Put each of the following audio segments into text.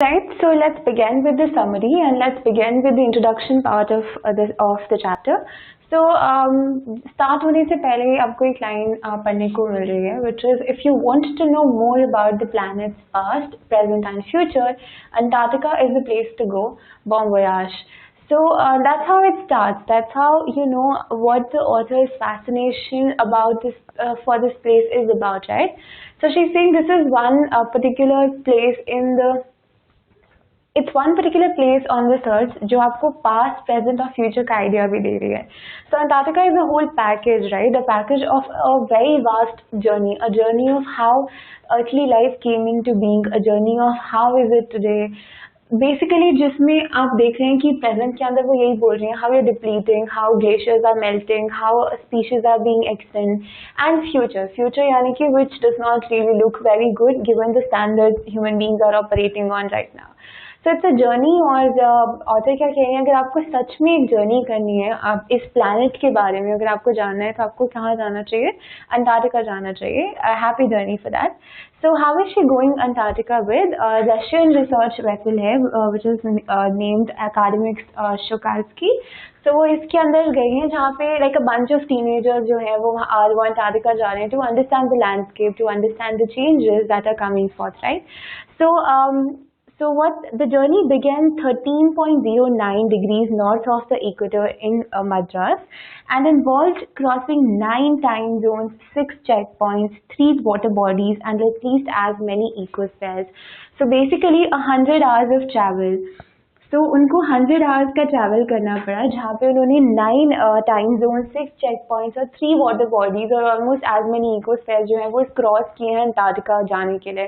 Right, so let's begin with the summary and let's begin with the introduction part of the chapter. So start होने से पहले आपको एक line पढ़ने को मिल रही है, which is if you want to know more about the planet's past, present and future, Antarctica is the place to go. Bon voyage. So that's how it starts. That's how you know what the author's fascination about this for this place is about, right? So she's saying this is one particular place in the it's one particular place on this earth जो आपको past, present और future का idea भी दे रही है. So Antarctica is a whole package, right? A package of a very vast journey, a journey of how earthly life came into being, a journey of how is it today. Basically जिसमें आप देख रहे हैं कि present के अंदर वो यही बोल रही हैं how we are depleting, how glaciers are melting, how species are being extinct, and future यानी कि which does not really look very good given the standards human beings are operating on right now. So it's a journey और author क्या कह रही है अगर आपको सच में एक जर्नी करनी है आप इस प्लैनेट के बारे में अगर आपको जानना है तो आपको कहाँ जाना चाहिए अंटार्कटिका जाना चाहिए happy journey for that. So how is she going Antarctica with Russian research vessel है which is named Academic Shokalsky. So वो इसके अंदर गई हैं जहाँ पे like a bunch of teenagers जो है वो Antarctica जा रहे हैं to understand the landscape, to understand the changes that are coming forth, right? So what the journey began 13.09 degrees north of the equator in Madras and involved crossing 9 time zones, 6 checkpoints, 3 water bodies and at least as many ecospheres. So basically 100 hours of travel. तो उनको 100 hours का travel करना पड़ा जहाँ पे उन्होंने 9 time zone, 6 check points और 3 water bodies और ऑलमोस्ट एज मेनी इकोस्फेयर जो है वो क्रॉस किए हैं अंटार्कटिका जाने के लिए.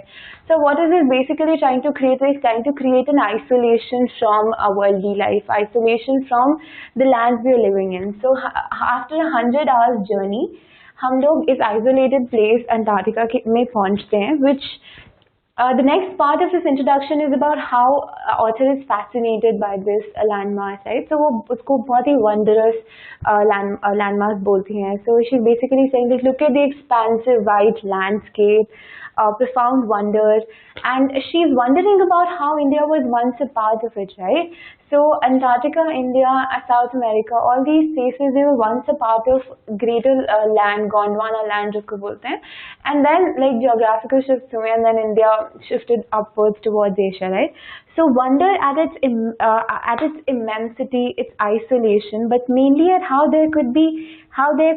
So what is it basically trying to create an isolation from worldly life, isolation from the land we are living in. So after 100 hours journey हम लोग इस आइसोलेटेड प्लेस अंटार्कटिका में पहुँचते हैं which the next part of this introduction is about how author is fascinated by this landmass, right? So वो उसको बहुत ही wondrous landmass बोलती हैं. So she's basically saying that look at the expansive white landscape, profound wonder, and she's wondering about how India was once a part of it, right? So Antarctica, India, South America, all these places they were once a part of greater land, Gondwana land जिसको बोलते हैं, and then like geographical shifts हुए and then India shifted upwards towards Asia, right? So wonder at its immensity, its isolation, but mainly at how there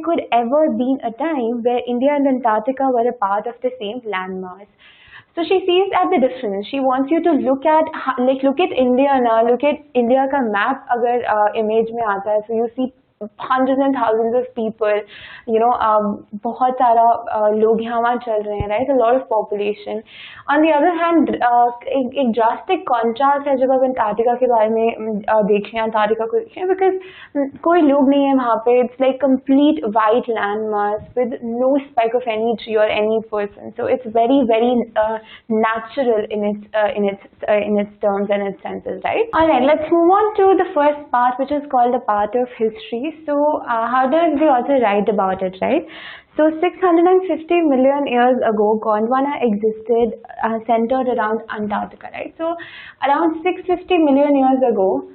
could ever been a time where India and Antarctica were a part of the same landmass. So she sees at the difference. She wants you to look at India now. Look at India का map अगर image में आता है. So you see hundreds and thousands of people, you know, बहुत सारा लोग यहाँ वहाँ चल रहे हैं, right? A lot of population. On the other hand, एक drastic contrast है जब आप अंटार्कटिका के बारे में देखें, अंटार्कटिका को देखें, because कोई लोग नहीं है वहाँ पे. It's like complete white landmass with no speck of any tree or any person. So it's very very natural in its terms and its senses, right? All right, let's move on to the first part, which is called the part of history. So how does the author write about it, right? So 650 million years ago, Gondwana existed centered around Antarctica, right? So around 650 million years ago,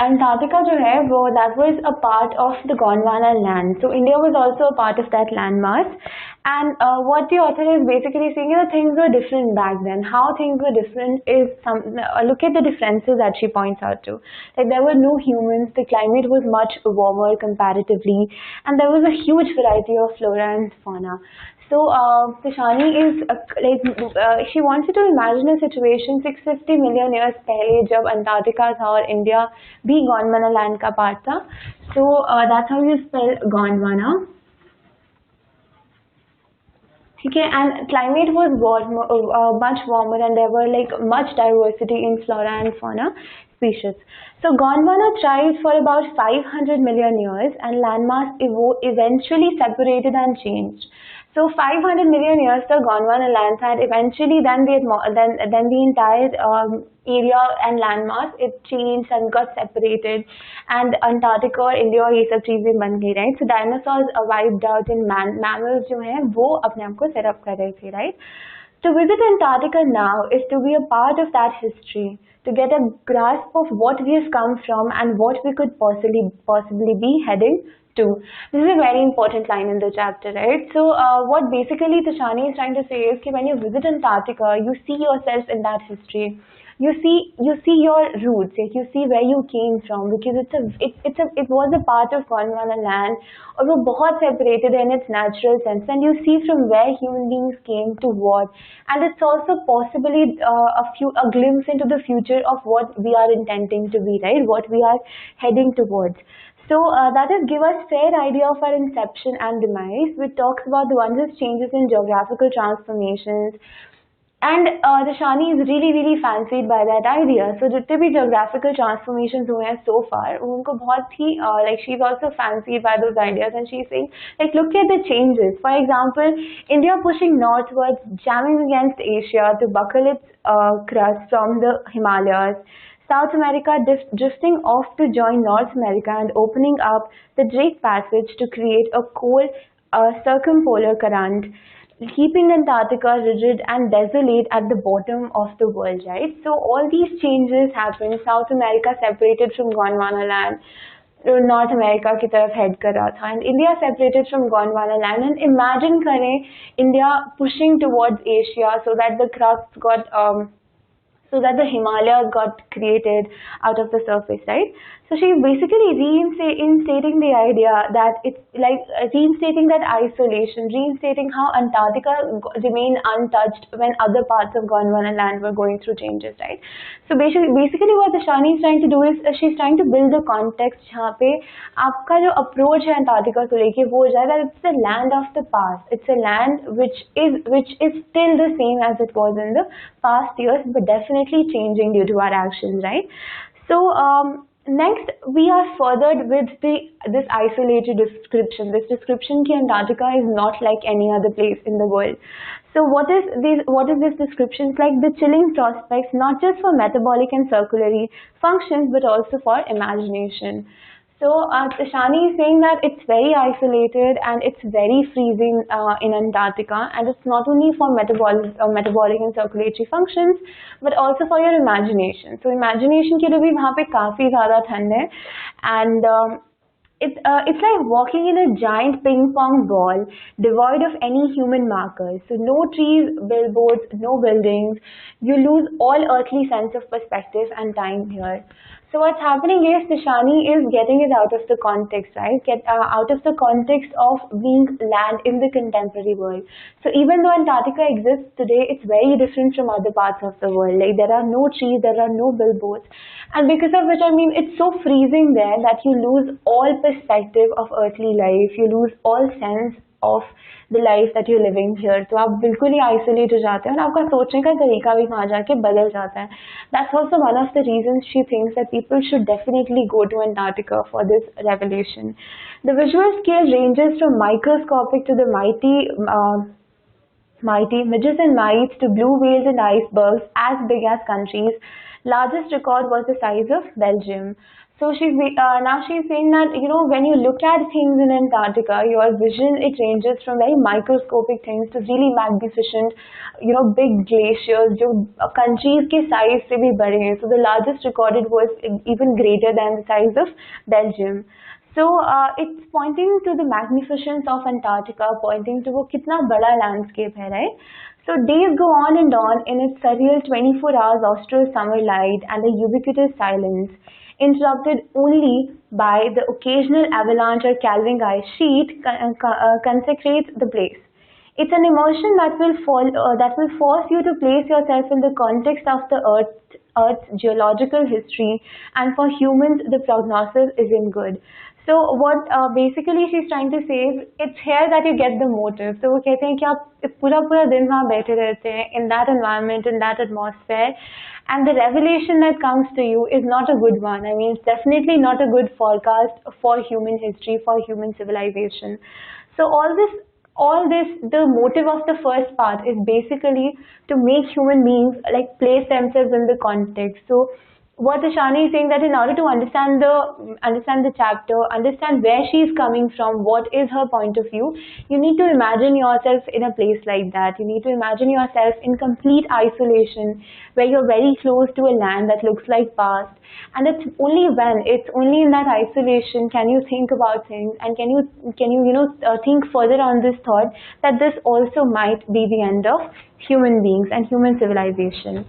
Antarctica जो है वो that was a part of the Gondwana land. So India was also a part of that landmass. And what the author is basically saying is that things were different back then. How things were different is look at the differences that she points out to. Like there were no humans, the climate was much warmer comparatively, and there was a huge variety of flora and fauna. So Tishani is she wants you to imagine a situation 650 million years पहले जब Antarctica था और India भी Gondwana land का part था. So that's how you spell Gondwana. Okay, and climate was much warmer and there were like much diversity in flora and fauna species. So Gondwana thrived for about 500 million years and landmass eventually separated and changed. So 500 million years the Gondwana lands had eventually then the entire area and landmass it changed and got separated, and Antarctica और India और ये सब चीजें बन गई, right? So dinosaurs wiped out and mammals जो हैं वो अपने आप को set up कर रहे थे, right? To visit Antarctica now is to be a part of that history, to get a grasp of what we have come from and what we could possibly be heading to. This is a very important line in the chapter, right? So what basically Tashani is trying to say is that when you visit Antarctica, you see yourself in that history. You see your roots, like you see where you came from, because it was a part of Gondwana land, और वो बहुत separated in its natural sense, and you see from where human beings came to what, and it's also possibly a glimpse into the future of what we are intending to be, right? What we are heading towards. So that is give us fair idea of our inception and demise, which talks about the wondrous changes in geographical transformations. And Shani is really fancied by that idea. So जितने भी geographical transformations हुए हैं so far, उनको बहुत ही like she's also fancied by those ideas, and she's saying like look at the changes. For example, India pushing northwards, jamming against Asia to buckle its crust from the Himalayas. South America drifting off to join North America and opening up the Drake Passage to create a cold circumpolar current, keeping Antarctica rigid and desolate at the bottom of the world, right? So all these changes happened. South America separated from Gondwana land, North America की तरफ head कर रहा था, and India separated from Gondwana land. And imagine करें India pushing towards Asia so that the crust got so that the Himalayas got created out of the surface, right? So she's basically reinstating the idea that it's like reinstating that isolation, reinstating how Antarctica remained untouched when other parts of Gondwana land were going through changes, right? So basically what Shani is trying to do is she's trying to build the context जहाँ पे आपका जो approach है Antarctica को लेके वो हो जाए that it's the land of the past. It's a land which is still the same as it was in the past years, but definitely changing due to our actions, right? So next we are furthered with this isolated description. This description that Antarctica is not like any other place in the world. So what is this description? It's like the chilling prospects, not just for metabolic and circulatory functions, but also for imagination. So Shani is saying that it's very isolated and it's very freezing in Antarctica, and it's not only for metabolic and circulatory functions, but also for your imagination. So imagination के लिए भी वहाँ पे काफी ज़्यादा ठंड है, and it's like walking in a giant ping pong ball devoid of any human markers. So no trees, billboards, no buildings. You lose all earthly sense of perspective and time here. So what's happening is Shani is getting it out of the context, right? Out of the context of being land in the contemporary world. So even though Antarctica exists today, it's very different from other parts of the world. Like there are no trees, there are no billboards, and because of which it's so freezing there that you lose all perspective of earthly life. You lose all sense of the life that you're living here. तो आप बिल्कुल ही isolate हो जाते हैं और आपका सोचने का तरीका भी वहाँ जाके बदल जाता है. That's also one of the reasons she thinks that people should definitely go to Antarctica for this revelation. The visual scale ranges from microscopic to the mighty midges and mites to blue whales and icebergs as big as countries. Largest record was the size of Belgium. So now she's saying that when you look at things in Antarctica, your vision it ranges from very microscopic things to really magnificent, big glaciers, जो countries के size से भी बड़े हैं. So the largest recorded was even greater than the size of Belgium. So it's pointing to the magnificence of Antarctica, pointing to वो कितना बड़ा landscape है, right? So days go on and on in its surreal 24 hours austral summer light and the ubiquitous silence, interrupted only by the occasional avalanche or calving ice sheet consecrates the place. It's an immersion that will force you to place yourself in the context of the Earth's geological history, and for humans the prognosis isn't good. So what basically she's trying to say is it's here that you get the motive. So वो कहते हैं कि आप पूरा दिन वहाँ बैठे रहते हैं in that environment, in that atmosphere, and the revelation that comes to you is not a good one. It's definitely not a good forecast for human history, for human civilization. So all this all this, the motive of the first part is basically to make human beings like place themselves in the context. So what Ishani is saying, that in order to understand the chapter, understand where she is coming from, what is her point of view, you need to imagine yourself in a place like that. You need to imagine yourself in complete isolation, where you're very close to a land that looks like past, and it's only in that isolation can you think about things, and can you think further on this thought that this also might be the end of human beings and human civilization.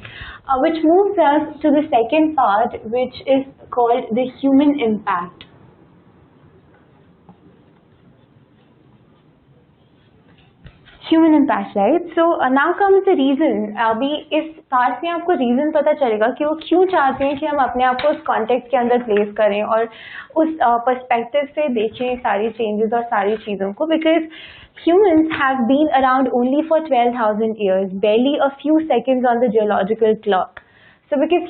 Which moves us to the second part, which is called the human impact. Human impact, right? So now comes the reason. अभी इस part में आपको reason पता चलेगा कि वो क्यों चाहते हैं कि हम अपने आप को उस कॉन्टेक्स्ट के अंदर प्लेस करें और उस पर्सपेक्टिव से देखें सारी चेंजेस और सारी चीज़ों को, because humans have been around only for 12,000 years, barely a few seconds on the geological clock. So because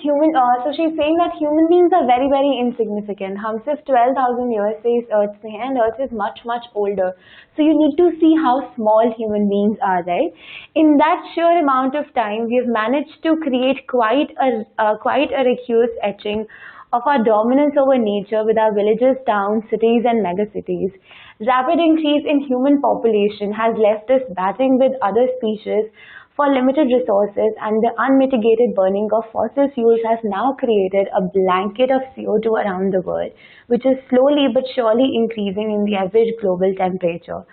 so she's saying that human beings are very, very insignificant. हम सिर्फ 12,000 years से इस earth पे हैं, and earth is much, much older. So you need to see how small human beings are, right? In that sheer amount of time, we've managed to create quite a recluse etching of our dominance over nature with our villages, towns, cities, and megacities. Rapid increase in human population has left us battling with other species for limited resources, and the unmitigated burning of fossil fuels has now created a blanket of CO2 around the world, which is slowly but surely increasing in the average global temperature.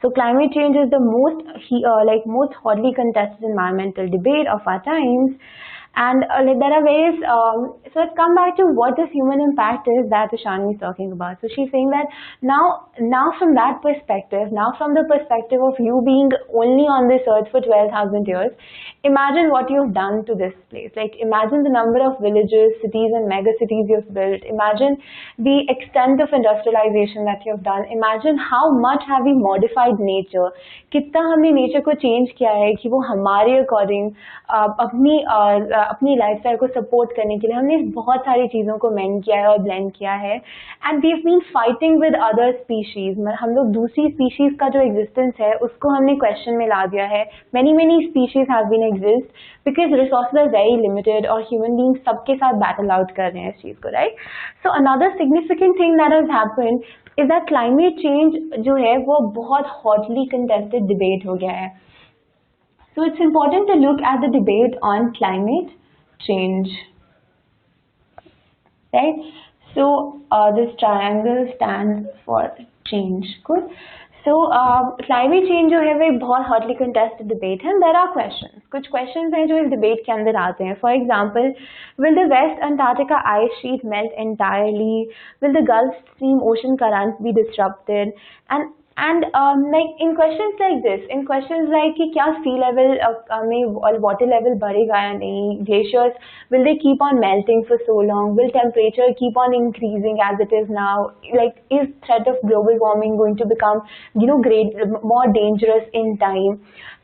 So climate change is the most hotly contested environmental debate of our times. And there are various, so let's come back to what this human impact is that Ishani is talking about. So she's saying that now from that perspective, now from the perspective of you being only on this earth for 12,000 years, imagine what you've done to this place. Like imagine the number of villages, cities and megacities you've built. Imagine the extent of industrialization that you've done. Imagine how much have we modified nature. कितना हमने nature को change किया है कि वो हमारे according अपनी lifestyle को सपोर्ट करने के लिए हमने बहुत सारी चीज़ों को मेंड किया है और ब्लेंड किया है, and we have been fighting with other species. हम लोग दूसरी स्पीशीज का जो एग्जिस्टेंस है उसको हमने क्वेश्चन में ला दिया है. Many species have been exist because resources are very limited और ह्यूमन बींग्स सबके साथ बैटल आउट कर रहे हैं इस चीज़ को, right. So another significant thing that has happened is that climate change जो है वो बहुत हॉटली कंटेस्टेड डिबेट हो गया है. So it's important to look at the debate on climate change, right? So this triangle stands for change. Good. So climate change जो है वो एक बहुत hotly contested debate है. There are questions. कुछ questions हैं जो इस debate के अंदर आते हैं. For example, will the West Antarctica ice sheet melt entirely? Will the Gulf Stream ocean currents be disrupted? And like in questions like this, in questions like कि क्या sea level में water level बढ़ेगा या नहीं, glaciers will they keep on melting for so long, will temperature keep on increasing as it is now, like is threat of global warming going to become more dangerous in time.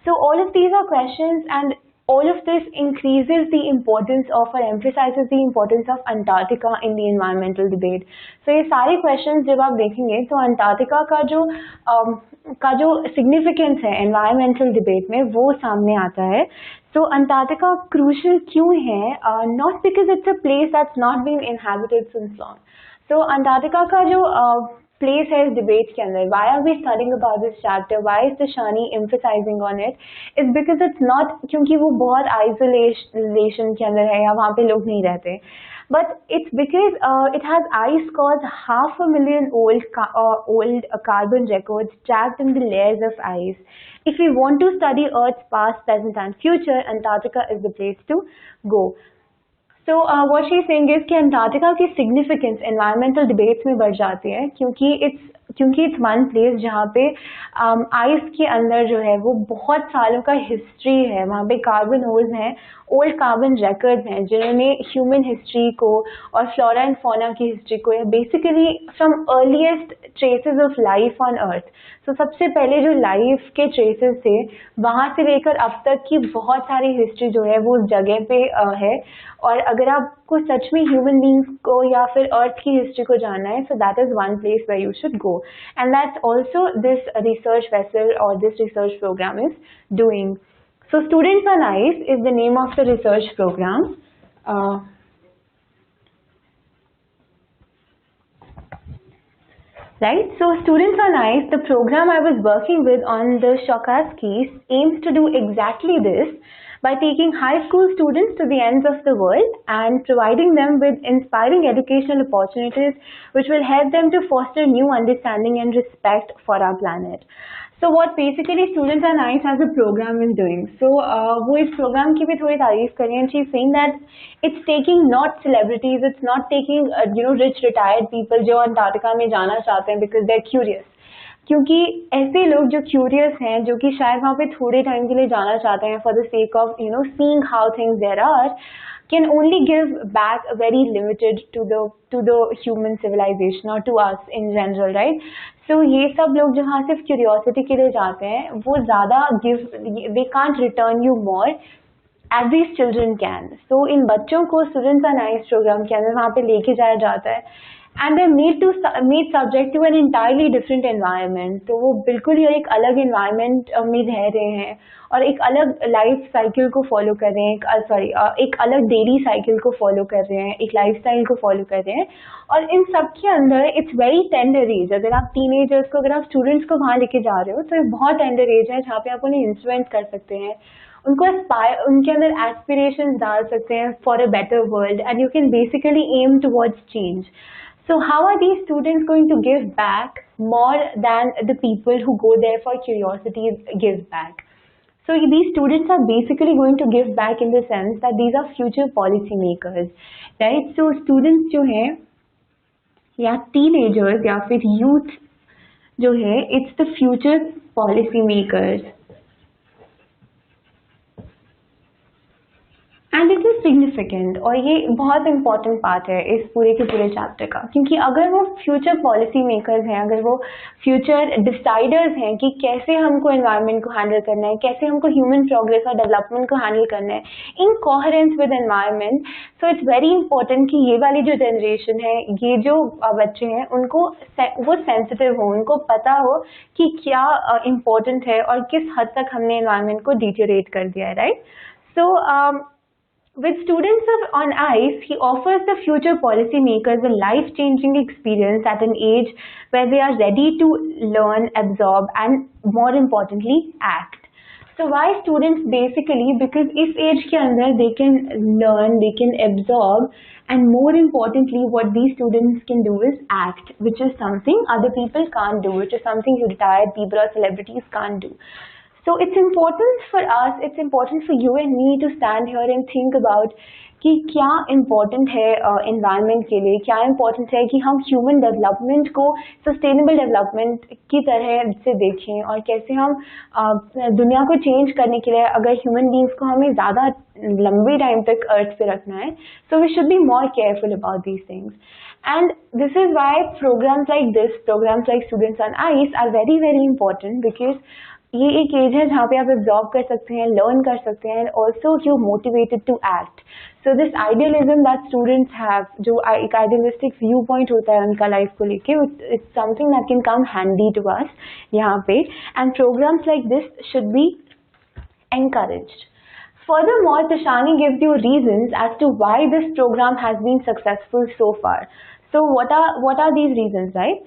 So all of these are questions, and all of this increases the importance of or emphasizes the importance of Antarctica in the environmental debate. So ये सारे questions जब आप देखेंगे तो Antarctica का जो significance है environmental debate में वो सामने आता है. So Antarctica crucial क्यों है? Not because it's a place that's not been inhabited since long. So Antarctica का जो place है इस debate के अंदर, why are we studying about this chapter, why is Shani emphasizing on it, is because it's not क्योंकि वो बहुत isolation के अंदर है या वहाँ पे लोग नहीं रहते, but it's because it has ice cores 500,000 old carbon records trapped in the layers of ice. If we want to study Earth's past, present and future, Antarctica is the place to go. So what she's saying is कि Antarctica की significance environmental debates में बढ़ जाती है क्योंकि it's one place जहाँ पे ice के अंदर जो है वो बहुत सालों का हिस्ट्री है. वहाँ पे कार्बन होल्स हैं, ओल्ड कार्बन रिकॉर्ड्स हैं जिन्होंने ह्यूमन हिस्ट्री को और फ्लोरा एंड फौना की हिस्ट्री को, या basically from earliest traces of life on earth. So सबसे पहले जो लाइफ के ट्रेसेस थे वहाँ से लेकर अब तक की बहुत सारी हिस्ट्री जो है वो उस जगह पे है। और अगर आपको सच में ह्यूमन बींग्स को या फिर अर्थ की हिस्ट्री को जानना है, so that is one place where you should go, and that's also this research vessel और this research program is doing. So Students on Ice is the name of the research program. Right, so Students on Ice, the program I was working with on the Shokaskeys aims to do exactly this by taking high school students to the ends of the world and providing them with inspiring educational opportunities which will help them to foster new understanding and respect for our planet. So what basically Students on Ice as a program is doing. So वो इस program की भी थोड़ी तारीफ करें, and she's saying that it's taking not celebrities, it's not taking rich retired people जो Antarctica में जाना चाहते हैं because they're curious. क्योंकि ऐसे लोग जो क्यूरियस हैं, जो कि शायद वहाँ पे थोड़े टाइम के लिए जाना चाहते हैं for the sake of seeing how things there are, can only give back very limited to the human civilization or to us in general, right? So ये सब लोग जहाँ सिर्फ क्यूरियोसिटी के लिए जाते हैं वो ज़्यादा they can't return you more as these children can. So इन बच्चों को Students on Ice प्रोग्राम के अंदर वहाँ पे लेके जाया जाता है and they made subject to an entirely different environment. तो वो बिल्कुल ही एक अलग environment में रह रहे हैं और एक अलग लाइफ साइकिल को फॉलो कर रहे हैं, एक अलग डेली साइकिल को फॉलो कर रहे हैं, एक लाइफस्टाइल को फॉलो कर रहे हैं. और इन सब के अंदर इट्स वेरी टेंडर एज. अगर आप टीनेजर्स को, अगर आप स्टूडेंट्स को वहाँ लेके जा रहे हो तो ये बहुत टेंडर एज है जहाँ पे आप उन्हें इन्फ्लुएंस कर सकते हैं, उनको उनके अंदर एस्पिरेशंस डाल सकते हैं for a better world, and you can basically aim towards change. So how are these students going to give back more than the people who go there for curiosity give back? So these students are basically going to give back in the sense that these are future policy makers, right? So students जो हैं या teenagers या फिर youth जो है, it's the future policy makers. And it is significant, और ये बहुत इंपॉर्टेंट पार्ट है इस पूरे के पूरे चैप्टर का, क्योंकि अगर वो फ्यूचर पॉलिसी मेकर्स हैं, अगर वो फ्यूचर डिसाइडर्स हैं कि कैसे हमको एनवायरनमेंट को हैंडल करना है, कैसे हमको ह्यूमन प्रोग्रेस और डेवलपमेंट को हैंडल करना है in coherence with environment, so it's very important कि ये वाली जो जनरेशन है, ये जो बच्चे हैं, उनको वो सेंसिटिव हो, उनको पता हो कि क्या इम्पोर्टेंट है और किस हद तक हमने एनवायरनमेंट को डिटेरियोरेट कर दिया है, right? So with Students on Ice, he offers the future policymakers a life-changing experience at an age where they are ready to learn, absorb, and more importantly, act. So why students? Basically, because इस age के अंदर they can learn, they can absorb, and more importantly, what these students can do is act, which is something other people can't do, which is something retired people or celebrities can't do. So it's important for us, it's important for you and me to stand here and think about कि क्या important है environment के लिए, क्या important है कि हम human development को sustainable development की तरह से देखें, और कैसे हम दुनिया को change करने के लिए अगर human beings को हमें ज़्यादा लंबे टाइम तक अर्थ पे रखना है, so we should be more careful about these things. And this is why programs like this, programs like Students on Ice are very very important, because ये एक एज है जहाँ पे आप एब्जॉर्ब कर सकते हैं, लर्न कर सकते हैं, and also you motivated to act. So this idealism that students have, जो एक आइडियलिस्टिक व्यू पॉइंट होता है उनका लाइफ को लेके, it's something that can come handy to us यहाँ पे, and programmes like this should be encouraged. Furthermore, Tashani gives you reasons as to why this program has been successful so far. So what are these reasons, right?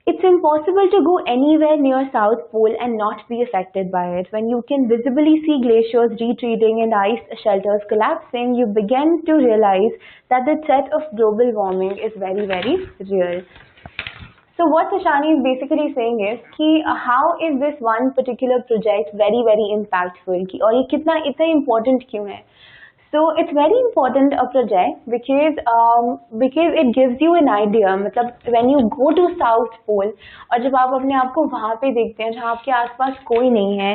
It's impossible to go anywhere near South Pole and not be affected by it. When you can visibly see glaciers retreating and ice shelters collapsing, you begin to realize that the threat of global warming is very, very real. So what Tashani is basically saying is कि how is this one particular project very, very impactful, कि और ये कितना इतना important क्यों है? So it's very important a project because it gives you an idea. मतलब when you go to South Pole, और जब आप अपने आप को वहाँ पे देखते हैं जहाँ आपके आसपास कोई नहीं है,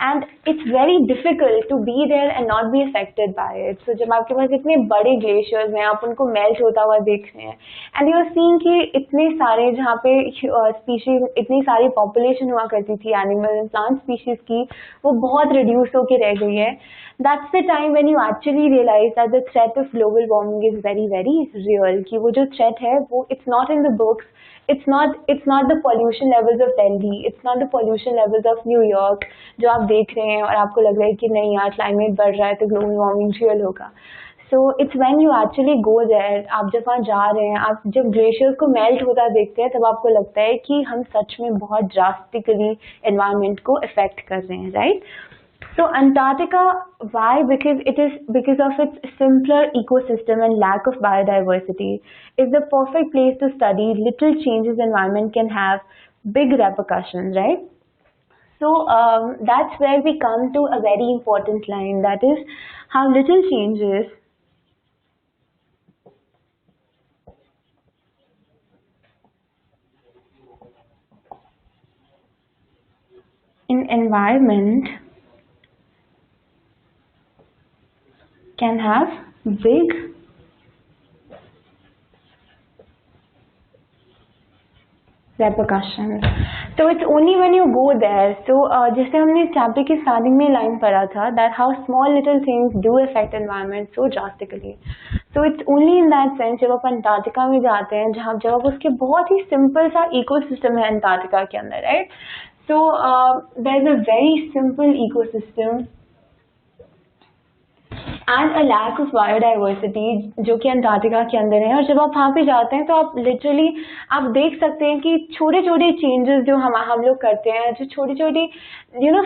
and it's very difficult to be there and not be affected by it. So जब आपके पास इतने बड़े ग्लेशियर्स हैं, आप उनको मेल्ट होता हुआ देख रहे हैं, एंड यू आर सीइंग कि इतने सारे जहाँ पे स्पीशीज, इतनी सारी पॉपुलेशन हुआ करती थी एनिमल एंड प्लांट स्पीशीज की, वो बहुत रिड्यूस होके रह गई है. That's the time when you actually realize that the threat of global warming is very very real. कि वो जो threat है वो it's not in the books. It's not the pollution levels of Delhi. It's not the pollution levels of New York जो आप देख रहे हैं और आपको लग रहा है कि नहीं यार क्लाइमेट बढ़ रहा है तो ग्लोबल वार्मिंग रियल होगा. So it's when you actually go there, आप जब वहाँ जा रहे हैं, आप जब ग्लेशियर्स को मेल्ट होता देखते हैं, तब आपको लगता है कि हम सच में बहुत ड्रास्टिकली एनवायरनमेंट को इफेक्ट कर रहे हैं, right? So Antarctica, why? Because of its simpler ecosystem and lack of biodiversity, is the perfect place to study little changes environment can have big repercussions, right? So that's where we come to a very important line, that is how little changes in environment can have big repercussions. So it's only when you go there. So जैसे हमने इस chapter की starting में line पढ़ा था, that how small little things do affect environment so drastically. So it's only in that sense जब आप Antarctica में जाते हैं, जब आप उसके बहुत ही सिंपल सा इकोसिस्टम है अंटार्कटिका के अंदर, right? So there's a very simple ecosystem and a lack of biodiversity जो कि अंटार्कटिका के अंदर है. और जब आप वहाँ पे जाते हैं तो आप लिटरली आप देख सकते हैं कि छोटे छोटे चेंजेस जो हम लोग करते हैं, जो छोटी छोटी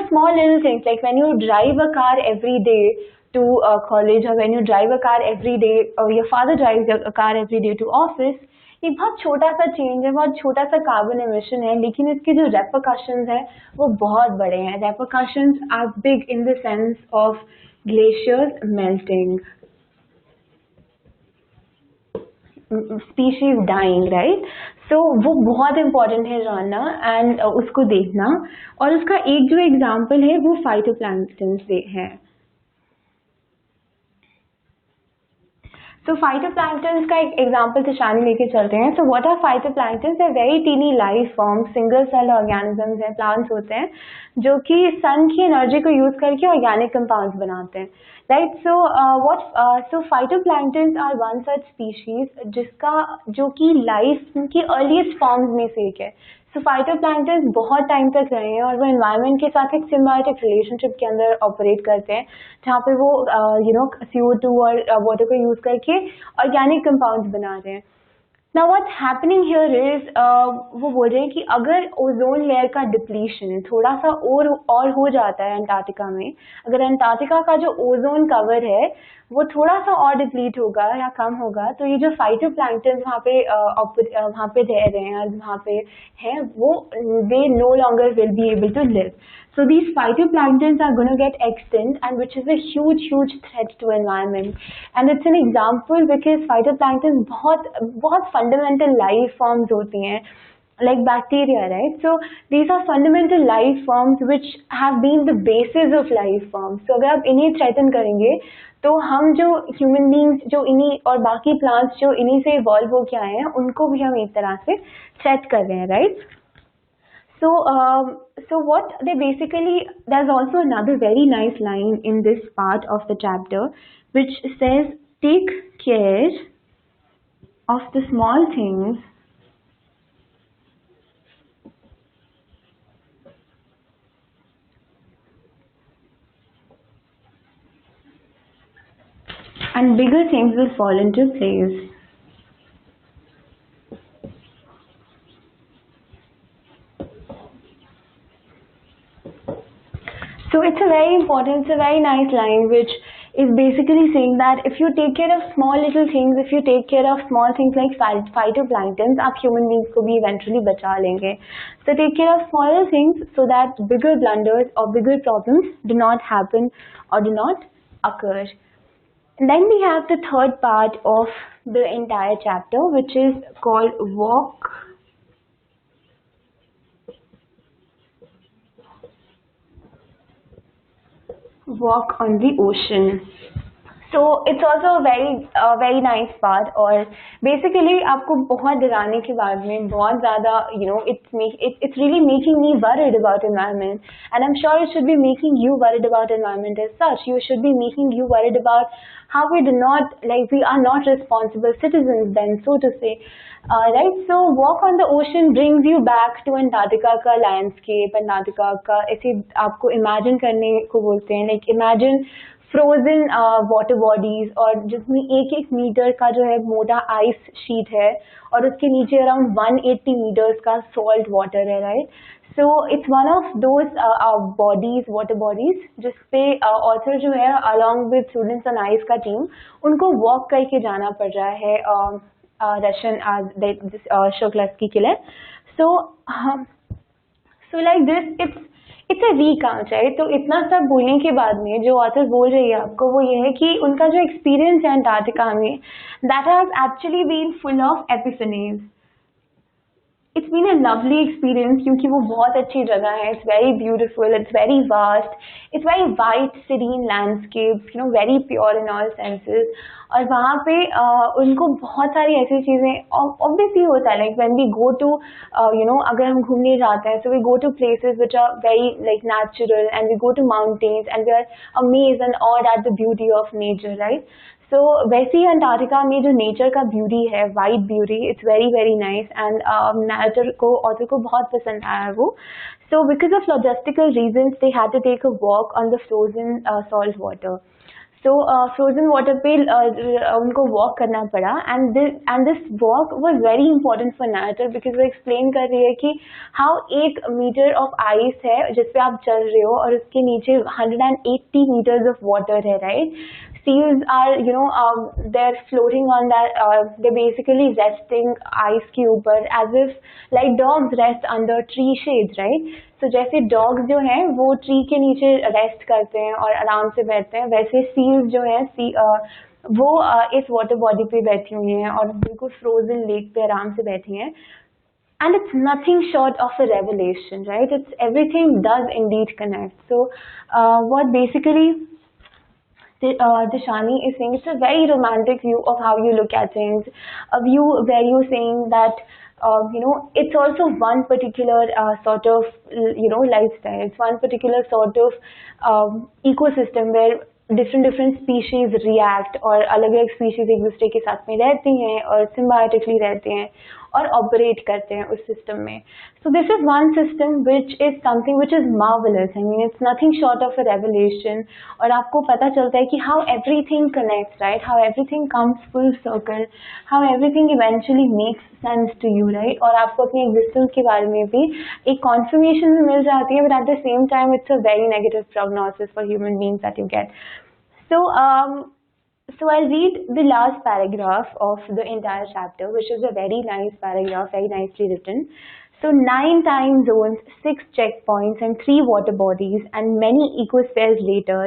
small little things, like when you drive a car every day to college, और when you drive a car every day, और your father drives a car every day to office. एक बहुत छोटा सा चेंज है, बहुत छोटा सा कार्बन एमिशन है, लेकिन इसके जो रेपरकशंस है वो बहुत बड़े हैं. Repercussions are big in the sense of glaciers melting, species dying, right? So वो बहुत important है जानना एंड उसको देखना. और उसका एक जो एग्जाम्पल है वो फाइटोप्लैंक्टन से है. So phytoplanktons का एक एग्जाम्पल तुषानी लेके चलते हैं. So what are phytoplanktons? They're very teeny life forms, single cell organisms हैं, plants होते हैं जो कि सन की एनर्जी को यूज करके ऑर्गेनिक कंपाउंड्स बनाते हैं, right? So phytoplanktons are one such species जिसका जो कि लाइफ की अर्लीस्ट फॉर्म्स में से एक है. So phytoplanktons बहुत टाइम तक रहे हैं और वो एनवायरनमेंट के साथ एक सिम्बायोटिक रिलेशनशिप के अंदर ऑपरेट करते हैं, जहाँ पे वो CO2 और वाटर को यूज करके ऑर्गेनिक कंपाउंड्स बना रहे हैं. Now what's happening here is वो बोल रहे हैं कि अगर ओजोन लेयर का डिप्लीशन थोड़ा सा और हो जाता है अंटार्कटिका में, अगर अंटार्कटिका का जो ओजोन कवर है वो थोड़ा सा और डिप्लीट होगा या कम होगा, तो ये जो फाइटोप्लैंक्टन वहाँ पे रह रहे हैं, वहाँ पे हैं, वो they no longer will be able to live. So these phytoplanktons are going to get extinct, and which is a huge threat to environment. And it's an example because phytoplanktons बहुत fundamental life forms होती हैं, like bacteria, right? So these are fundamental life forms which have been the basis of life forms. So अगर आप इन्हें threaten करेंगे तो हम जो human beings जो इन्हीं और बाकी plants जो इन्हीं से evolve होके आए हैं उनको भी हम एक तरह से threat कर रहे हैं, right? So what they basically, there's also another very nice line in this part of the chapter which says, take care of the small things and bigger things will fall into place. So it's a very nice line which is basically saying that if you take care of small little things, if you take care of small things like phytoplanktons, आप human beings को भी eventually बचा लेंगे. So take care of smaller things so that bigger blunders or bigger problems do not happen or do not occur. And then we have the third part of the entire chapter, which is called walk walk on the ocean. So it's also a very nice part. और basically आपको बहुत डराने के बाद में बहुत ज़्यादा it's really making me worried about environment, and I'm sure it should be making you worried about environment as such. You should be making you worried about how we are not responsible citizens then, so to say. Right, so walk on the ocean brings you back to Antarctica का landscape. Antarctica का ऐसे आपको imagine करने को बोलते हैं, like imagine frozen water bodies, और जिसमें एक एक मीटर का जो है मोटा आइस शीट है, और उसके नीचे अराउंड 180 मीटर्स का सॉल्ट वाटर है, right. So it's one of those bodies, water bodies, जिसपे ऑथर जो है along with students on ice का टीम, उनको वॉक करके जाना पड़ रहा है रशियन शुक्लस्की के लिए. So like this it's a recount, right. तो इतना सब बोलने के बाद में जो ऑथर बोल रही है आपको वो ये है कि उनका जो एक्सपीरियंस है अंटार्कटिका में, that has actually been full of epiphanies. It's been a lovely experience क्योंकि वो बहुत अच्छी जगह है. It's very beautiful, it's very vast, it's very white serene landscape, very pure in all senses. और वहाँ पे उनको बहुत सारी ऐसी चीज़ें ऑब्वियसली होता है, like when we go to अगर हम घूमने जाते हैं, so we go to places which are very like natural, and we go to mountains and we are amazed and awed at the beauty of nature, right. So वैसे ही Antarctica में जो nature का ब्यूटी है, white beauty, it's very very nice, and author को बहुत पसंद आया वो. So because of logistical reasons they had to take a walk on the frozen salt water. So frozen water पे उनको वॉक करना पड़ा, and this walk was very important for nature, because वो एक्सप्लेन कर रही है कि हाउ 1 मीटर ऑफ आइस है जिसपे आप चल रहे हो, और उसके नीचे 180 मीटर्स ऑफ वाटर है, right. Seals are, they're floating on that, they're basically resting ice के ऊपर, as if like dogs rest under tree shades, right. So जैसे dogs जो हैं वो tree के नीचे rest करते हैं और आराम से बैठते हैं, वैसे seals जो हैं वो इस water body पे बैठी हुई हैं और बिल्कुल frozen lake पे आराम से बैठी हैं. And it's nothing short of a revelation, right. It's everything does indeed connect. So what basically Dishani is saying, it's a very romantic view of how you look at things, a view where you're saying that it's also one particular sort of lifestyle. It's one particular sort of ecosystem where different species react, और अलग अलग species एक दूसरे के साथ में रहती हैं और symbiotically रहते हैं और ऑपरेट करते हैं उस सिस्टम में. So this is one system which is something which is marvellous. I mean it's nothing short of a revelation. और आपको पता चलता है कि how everything connects, right, how everything comes full circle, how everything eventually makes sense to you, right. और आपको अपनी existence के बारे में भी एक कॉन्फर्मेशन भी मिल जाती है, but at the same time it's a very negative prognosis for human beings that you get. So I'll read the last paragraph of the entire chapter, which is a very nice paragraph, very nicely written. So 9 time zones, 6 checkpoints and 3 water bodies and many ecospheres later,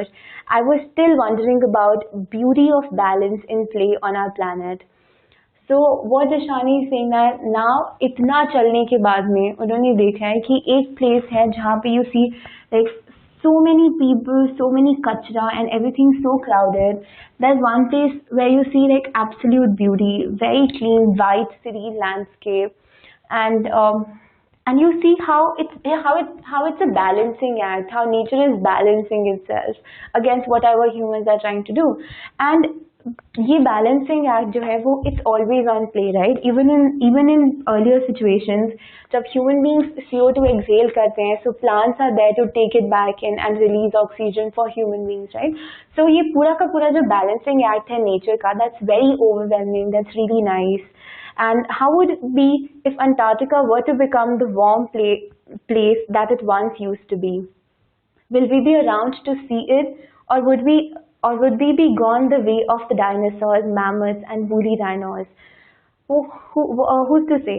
I was still wondering about beauty of balance in play on our planet. So what Dishani is saying that now इतना चलने के बाद में उन्होंने देखा है कि एक place है जहाँ पे you see like so many people, so many kachra and everything so crowded. There's one place where you see like absolute beauty, very clean, white, serene landscape, and you see how it's a balancing act, how nature is balancing itself against whatever humans are trying to do. And ये balancing act जो है वो it's always on play, right. Even in earlier situations जब human beings CO2 exhale करते हैं, so plants are there to take it back in and release oxygen for human beings, right. So ये पूरा का पूरा जो बैलेंसिंग एक्ट है nature का, that's very overwhelming, that's really nice. And how would be if Antarctica were to become the warm place that it once used to be? Will we be around to see it, or would we be gone the way of the dinosaurs, mammoths and woolly rhinos? Who's to say?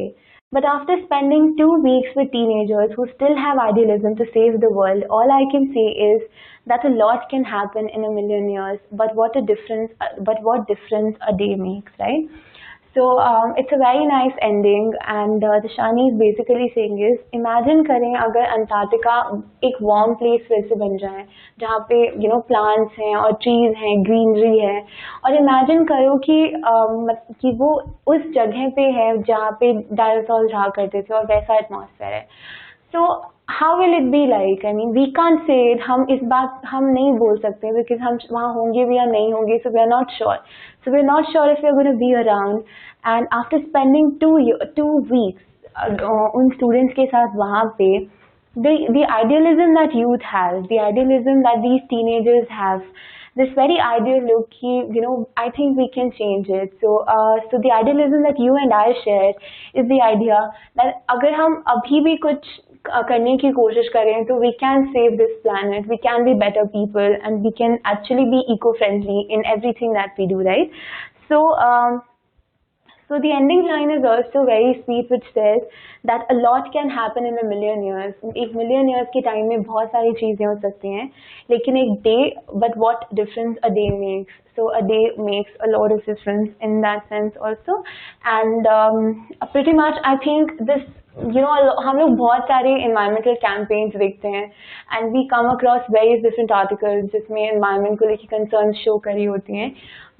But after spending 2 weeks with teenagers who still have idealism to save the world, all I can say is that a lot can happen in a million years, but what difference a day makes, right? So it's a very nice ending, and the Shani is basically saying is, imagine करें अगर Antarctica एक warm place फिर से बन जाए, जहाँ पे plants हैं और trees हैं, greenery है, और imagine करो कि वो उस जगह पे है जहाँ पे dinosaurs रहा करते थे और वैसा atmosphere है. So how will it be like? I mean, we can't say it. हम नहीं बोल सकते because हम वहाँ होंगे भी या नहीं होंगे, so we are not sure. So we're not sure if we're going to be around. And after spending 2 weeks उन students के साथ वहाँ पे, the idealism that youth has, the idealism that these teenagers have, this very ideal look, I think we can change it. So the idealism that you and I share is the idea that अगर हम अभी भी कुछ करने की कोशिश करें तो we can save this planet, we can be better people, and we can actually be eco-friendly in everything that we do, right? So the ending line is also very sweet, which says that a lot can happen in a million years. एक million years के time में बहुत सारी चीजें हो सकती हैं, लेकिन एक day, but what difference a day makes. So a day makes a lot of difference in that sense also. And pretty much I think this, हम लोग बहुत सारे environmental campaigns देखते हैं, and we come across various different articles जिसमें environment को लेकर concerns show करी होती हैं.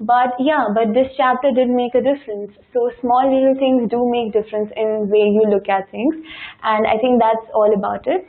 But this chapter did make a difference. So small little things do make difference in way you look at things, and I think that's all about it.